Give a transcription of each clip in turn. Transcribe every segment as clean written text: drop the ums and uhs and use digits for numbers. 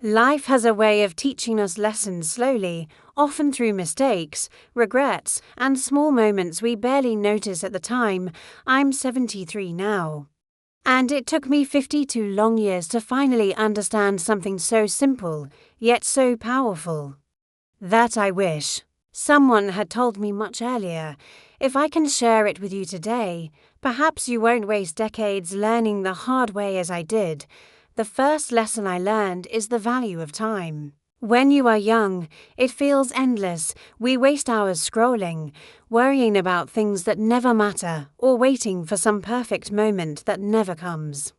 Life has a way of teaching us lessons slowly, often through mistakes, regrets, and small moments we barely notice at the time. I'm 73 now. And it took me 52 long years to finally understand something so simple, yet so powerful. That I wish someone had told me much earlier. If I can share it with you today, perhaps you won't waste decades learning the hard way as I did. The first lesson I learned is the value of time. When you are young, it feels endless. We waste hours scrolling, worrying about things that never matter, or waiting for some perfect moment that never comes.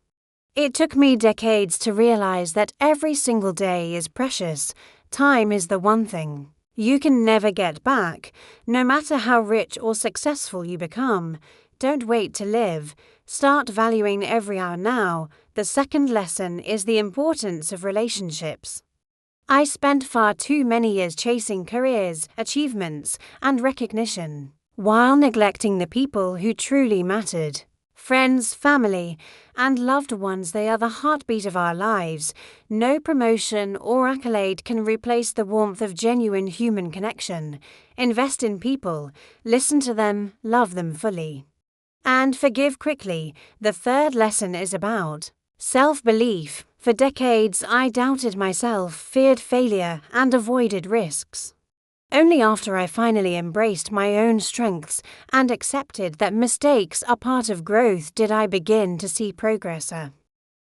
It took me decades to realize that every single day is precious. Time is the one thing you can never get back, no matter how rich or successful you become. Don't wait to live. Start valuing every hour now. The second lesson is the importance of relationships. I spent far too many years chasing careers, achievements, and recognition, while neglecting the people who truly mattered. Friends, family, and loved ones, they are the heartbeat of our lives. No promotion or accolade can replace the warmth of genuine human connection. Invest in people, listen to them, love them fully. And forgive quickly. The third lesson is about self-belief. For decades, I doubted myself, feared failure, and avoided risks. Only after I finally embraced my own strengths and accepted that mistakes are part of growth did I begin to see progress.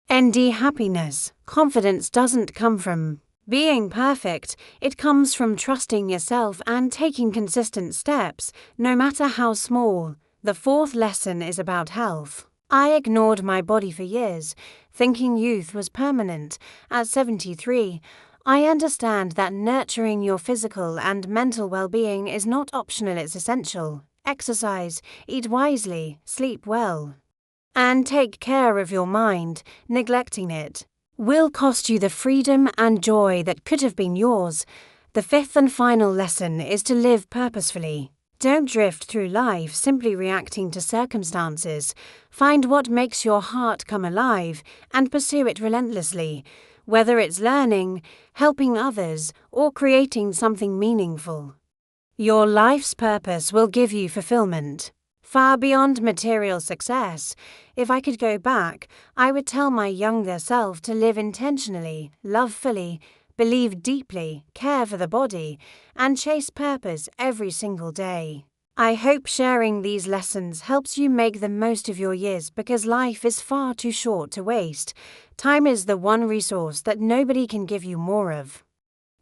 Happiness. Confidence doesn't come from being perfect. It comes from trusting yourself and taking consistent steps, no matter how small. The fourth lesson is about health. I ignored my body for years, thinking youth was permanent. At 73, I understand that nurturing your physical and mental well-being is not optional, it's essential. Exercise, eat wisely, sleep well, and take care of your mind. Neglecting it will cost you the freedom and joy that could have been yours. The fifth and final lesson is to live purposefully. Don't drift through life simply reacting to circumstances. Find what makes your heart come alive and pursue it relentlessly, whether it's learning, helping others, or creating something meaningful. Your life's purpose will give you fulfillment, far beyond material success. If I could go back, I would tell my younger self to live intentionally, love fully, believe deeply, care for the body, and chase purpose every single day. I hope sharing these lessons helps you make the most of your years, because life is far too short to waste. Time is the one resource that nobody can give you more of.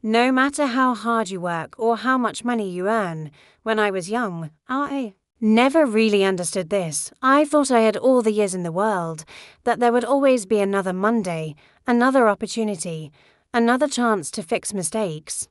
No matter how hard you work or how much money you earn. When I was young, I never really understood this. I thought I had all the years in the world, that there would always be another Monday, another opportunity, another chance to fix mistakes.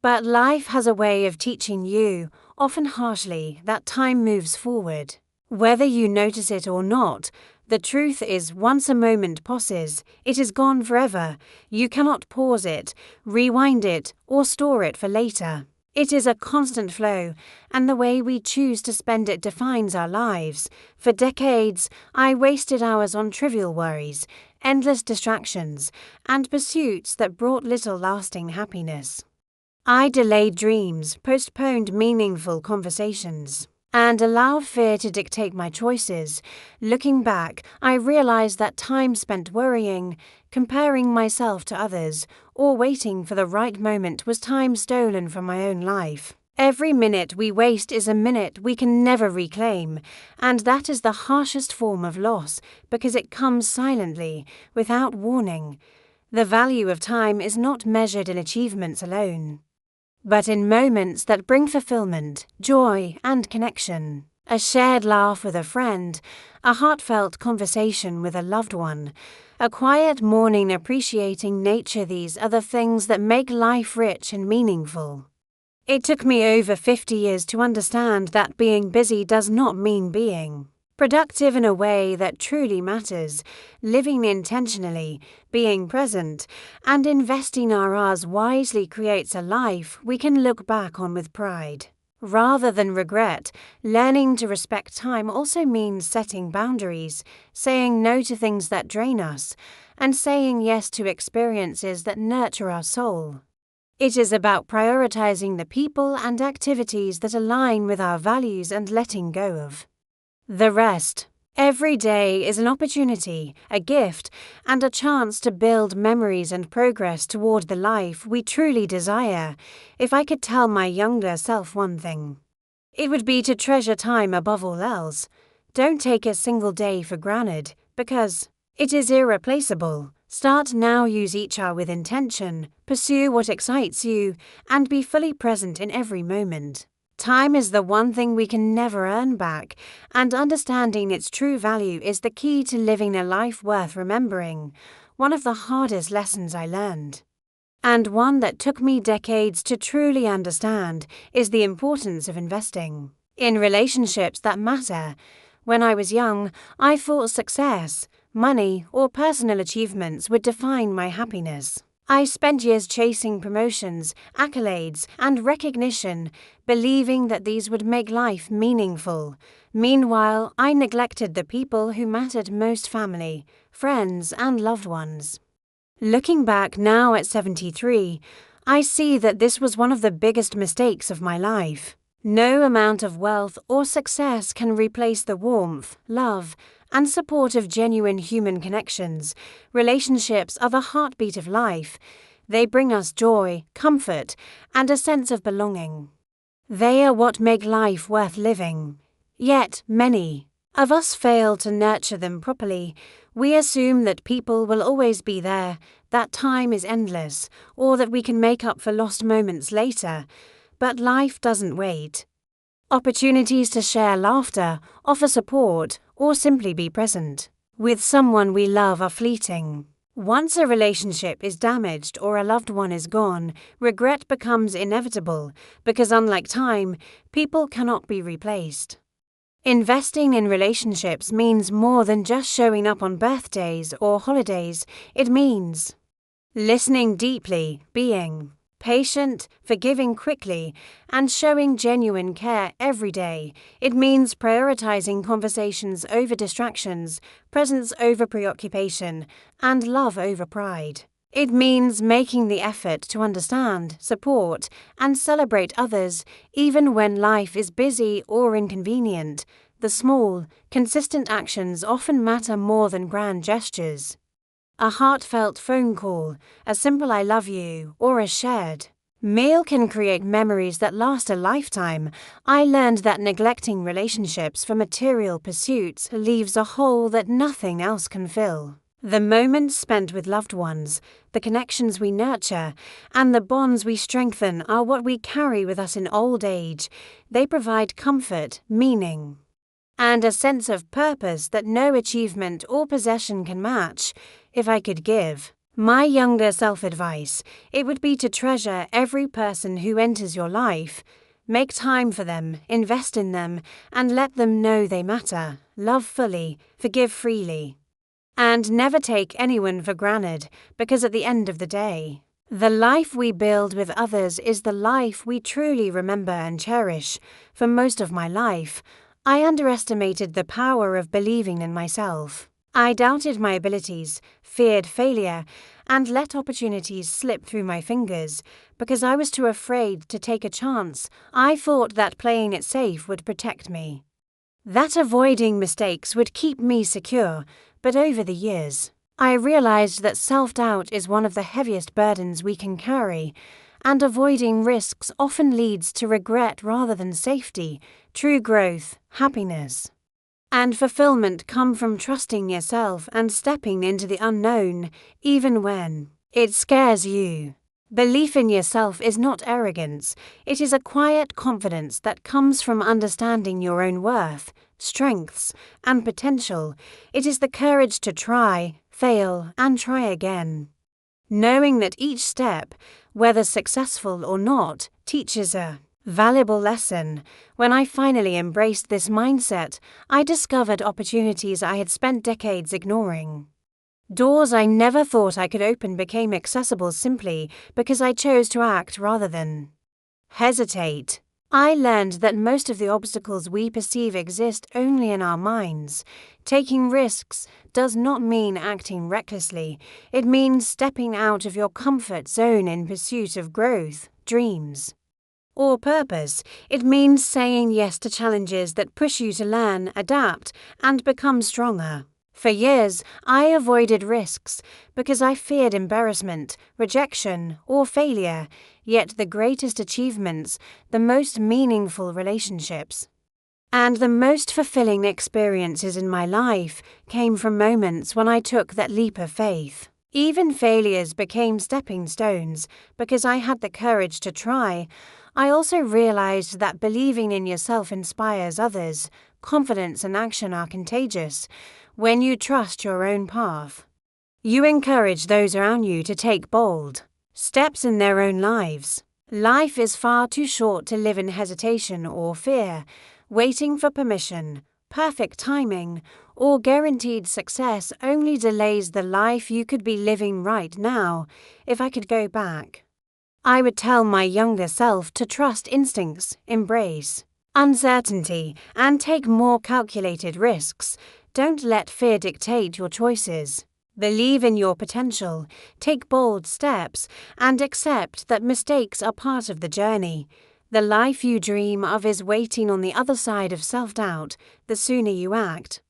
But life has a way of teaching you, often harshly, that time moves forward. Whether you notice it or not, the truth is, once a moment passes, it is gone forever. You cannot pause it, rewind it, or store it for later. It is a constant flow, and the way we choose to spend it defines our lives. For decades, I wasted hours on trivial worries, endless distractions, and pursuits that brought little lasting happiness. I delayed dreams, postponed meaningful conversations, and allowed fear to dictate my choices. Looking back, I realized that time spent worrying, comparing myself to others, or waiting for the right moment was time stolen from my own life. Every minute we waste is a minute we can never reclaim, and that is the harshest form of loss, because it comes silently, without warning. The value of time is not measured in achievements alone, but in moments that bring fulfillment, joy, and connection. A shared laugh with a friend, a heartfelt conversation with a loved one, a quiet morning appreciating nature. These are the things that make life rich and meaningful. It took me over 50 years to understand that being busy does not mean being productive in a way that truly matters. Living intentionally, being present, and investing our hours wisely creates a life we can look back on with pride, rather than regret. Learning to respect time also means setting boundaries, saying no to things that drain us, and saying yes to experiences that nurture our soul. It is about prioritizing the people and activities that align with our values and letting go of the rest. Every day is an opportunity, a gift, and a chance to build memories and progress toward the life we truly desire. If I could tell my younger self one thing, it would be to treasure time above all else. Don't take a single day for granted, because it is irreplaceable. Start now, use each hour with intention, pursue what excites you, and be fully present in every moment. Time is the one thing we can never earn back, and understanding its true value is the key to living a life worth remembering. One of the hardest lessons I learned, and one that took me decades to truly understand, is the importance of investing in relationships that matter. When I was young, I thought success, money, or personal achievements would define my happiness. I spent years chasing promotions, accolades, and recognition, believing that these would make life meaningful. Meanwhile, I neglected the people who mattered most: family, friends, and loved ones. Looking back now at 73, I see that this was one of the biggest mistakes of my life. No amount of wealth or success can replace the warmth, love, and support of genuine human connections. Relationships are the heartbeat of life. They bring us joy, comfort, and a sense of belonging. They are what make life worth living. Yet many of us fail to nurture them properly. We assume that people will always be there, that time is endless, or that we can make up for lost moments later. But life doesn't wait. Opportunities to share laughter, offer support, or simply be present with someone we love are fleeting. Once a relationship is damaged or a loved one is gone, regret becomes inevitable because, unlike time, people cannot be replaced. Investing in relationships means more than just showing up on birthdays or holidays. It means listening deeply, being patient, forgiving quickly, and showing genuine care every day. It means prioritizing conversations over distractions, presence over preoccupation, and love over pride. It means making the effort to understand, support, and celebrate others, even when life is busy or inconvenient. The small, consistent actions often matter more than grand gestures. A heartfelt phone call, a simple "I love you," or a shared meal can create memories that last a lifetime. I learned that neglecting relationships for material pursuits leaves a hole that nothing else can fill. The moments spent with loved ones, the connections we nurture, and the bonds we strengthen are what we carry with us in old age. They provide comfort, meaning, and a sense of purpose that no achievement or possession can match. If I could give my younger self advice, it would be to treasure every person who enters your life. Make time for them, invest in them, and let them know they matter. Love fully, forgive freely, and never take anyone for granted, because at the end of the day, the life we build with others is the life we truly remember and cherish. For most of my life, I underestimated the power of believing in myself. I doubted my abilities, feared failure, and let opportunities slip through my fingers because I was too afraid to take a chance. I thought that playing it safe would protect me, that avoiding mistakes would keep me secure. But over the years, I realized that self-doubt is one of the heaviest burdens we can carry, and avoiding risks often leads to regret rather than safety. True growth, happiness, and fulfillment come from trusting yourself and stepping into the unknown, even when it scares you. Belief in yourself is not arrogance, it is a quiet confidence that comes from understanding your own worth, strengths, and potential. It is the courage to try, fail, and try again, knowing that each step, whether successful or not, teaches a valuable lesson. When I finally embraced this mindset, I discovered opportunities I had spent decades ignoring. Doors I never thought I could open became accessible simply because I chose to act rather than hesitate. I learned that most of the obstacles we perceive exist only in our minds. Taking risks does not mean acting recklessly. It means stepping out of your comfort zone in pursuit of growth, dreams, or purpose. It means saying yes to challenges that push you to learn, adapt, and become stronger. For years, I avoided risks because I feared embarrassment, rejection, or failure, yet the greatest achievements, the most meaningful relationships, and the most fulfilling experiences in my life came from moments when I took that leap of faith. Even failures became stepping stones because I had the courage to try. I also realized that believing in yourself inspires others. Confidence and action are contagious. When you trust your own path, you encourage those around you to take bold steps in their own lives. Life is far too short to live in hesitation or fear, waiting for permission, perfect timing, or guaranteed success only delays the life you could be living right now. If I could go back, I would tell my younger self to trust instincts, embrace uncertainty, and take more calculated risks. Don't let fear dictate your choices. Believe in your potential, take bold steps, and accept that mistakes are part of the journey. The life you dream of is waiting on the other side of self-doubt. The sooner you act,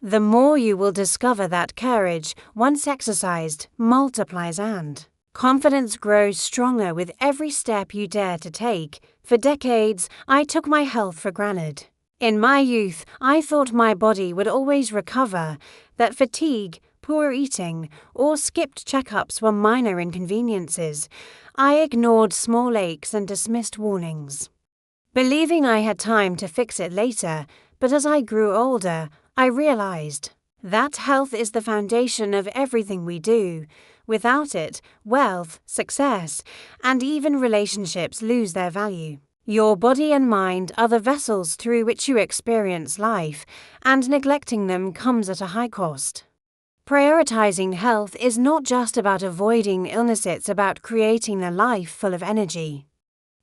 the more you will discover that courage, once exercised, multiplies and confidence grows stronger with every step you dare to take. For decades, I took my health for granted. In my youth, I thought my body would always recover, that fatigue, poor eating, or skipped checkups were minor inconveniences. I ignored small aches and dismissed warnings, believing I had time to fix it later. But as I grew older, I realized that health is the foundation of everything we do. Without it, wealth, success, and even relationships lose their value. Your body and mind are the vessels through which you experience life, and neglecting them comes at a high cost. Prioritizing health is not just about avoiding illness, it's about creating a life full of energy,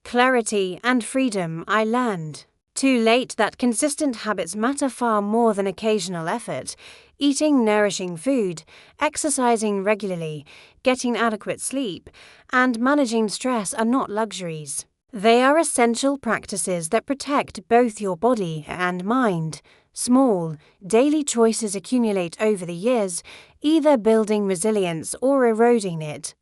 clarity, and freedom. I learned too late that consistent habits matter far more than occasional effort. Eating nourishing food, exercising regularly, getting adequate sleep, and managing stress are not luxuries. They are essential practices that protect both your body and mind. Small, daily choices accumulate over the years, either building resilience or eroding it.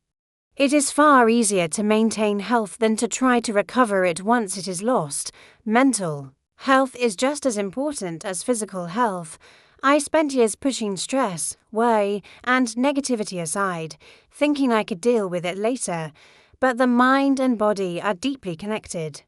It is far easier to maintain health than to try to recover it once it is lost. Mental health is just as important as physical health. I spent years pushing stress, worry, and negativity aside, thinking I could deal with it later. But the mind and body are deeply connected.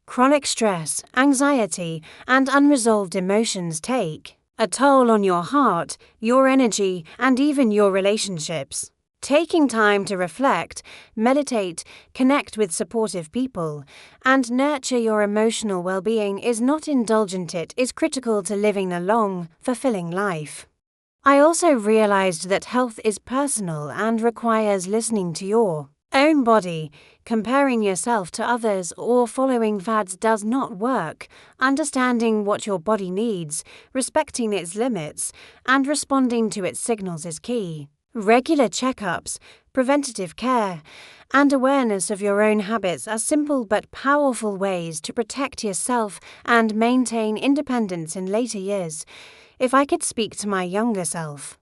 Chronic stress, anxiety, and unresolved emotions take a toll on your heart, your energy, and even your relationships. Taking time to reflect, meditate, connect with supportive people, and nurture your emotional well-being is not indulgent, it is critical to living a long, fulfilling life. I also realized that health is personal and requires listening to your own body. Comparing yourself to others or following fads does not work. Understanding what your body needs, respecting its limits, and responding to its signals is key. Regular checkups, preventative care, and awareness of your own habits are simple but powerful ways to protect yourself and maintain independence in later years. If I could speak to my younger self,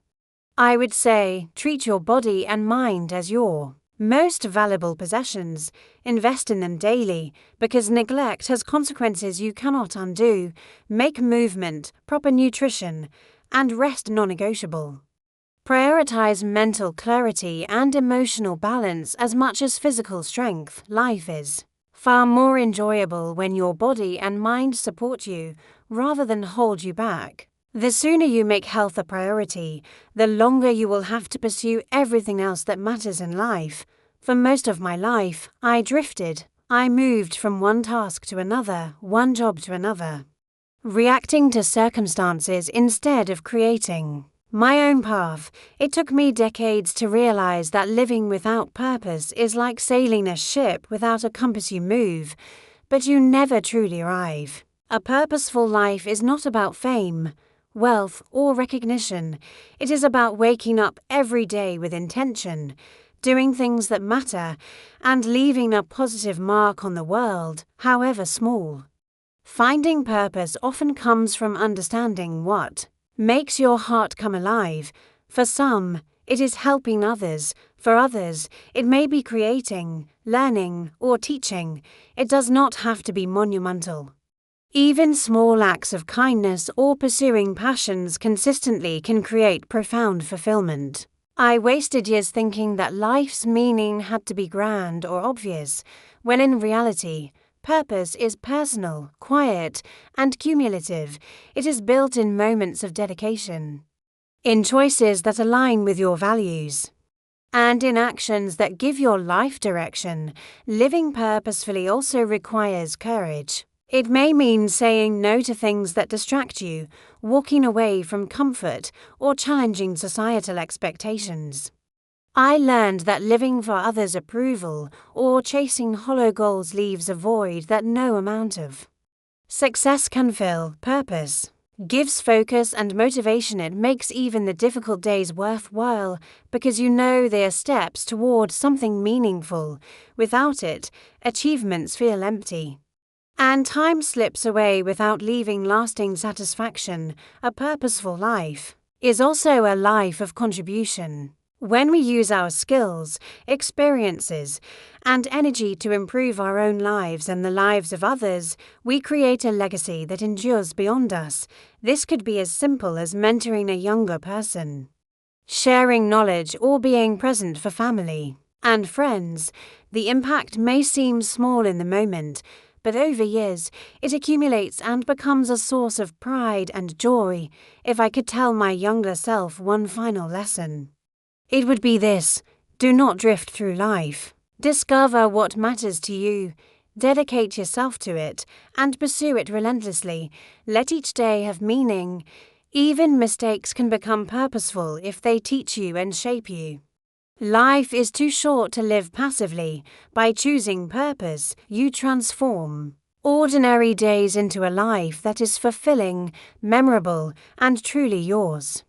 I would say, treat your body and mind as your most valuable possessions. Invest in them daily, because neglect has consequences you cannot undo. Make movement, proper nutrition, and rest non-negotiable. Prioritize mental clarity and emotional balance as much as physical strength. Life is far more enjoyable when your body and mind support you, rather than hold you back. The sooner you make health a priority, the longer you will have to pursue everything else that matters in life. For most of my life, I drifted. I moved from one task to another, one job to another, reacting to circumstances instead of creating my own path. It took me decades to realize that living without purpose is like sailing a ship without a compass. You move but you never truly arrive. A purposeful life is not about fame, wealth, or recognition. It is about waking up every day with intention, doing things that matter, and leaving a positive mark on the world, however small. Finding purpose often comes from understanding what makes your heart come alive. For some, it is helping others. For others, it may be creating, learning, or teaching. It does not have to be monumental. Even small acts of kindness or pursuing passions consistently can create profound fulfillment. I wasted years thinking that life's meaning had to be grand or obvious, when in reality, purpose is personal, quiet, and cumulative. It is built in moments of dedication, in choices that align with your values, and in actions that give your life direction. Living purposefully also requires courage. It may mean saying no to things that distract you, walking away from comfort, or challenging societal expectations. I learned that living for others' approval or chasing hollow goals leaves a void that no amount of success can fill. Purpose gives focus and motivation. It makes even the difficult days worthwhile because you know they are steps toward something meaningful. Without it, achievements feel empty, and time slips away without leaving lasting satisfaction. A purposeful life is also a life of contribution. When we use our skills, experiences, and energy to improve our own lives and the lives of others, we create a legacy that endures beyond us. This could be as simple as mentoring a younger person, sharing knowledge, or being present for family and friends. The impact may seem small in the moment, but over years, it accumulates and becomes a source of pride and joy. If I could tell my younger self one final lesson, it would be this: do not drift through life. Discover what matters to you, dedicate yourself to it, and pursue it relentlessly. Let each day have meaning. Even mistakes can become purposeful if they teach you and shape you. Life is too short to live passively. By choosing purpose, you transform ordinary days into a life that is fulfilling, memorable, and truly yours.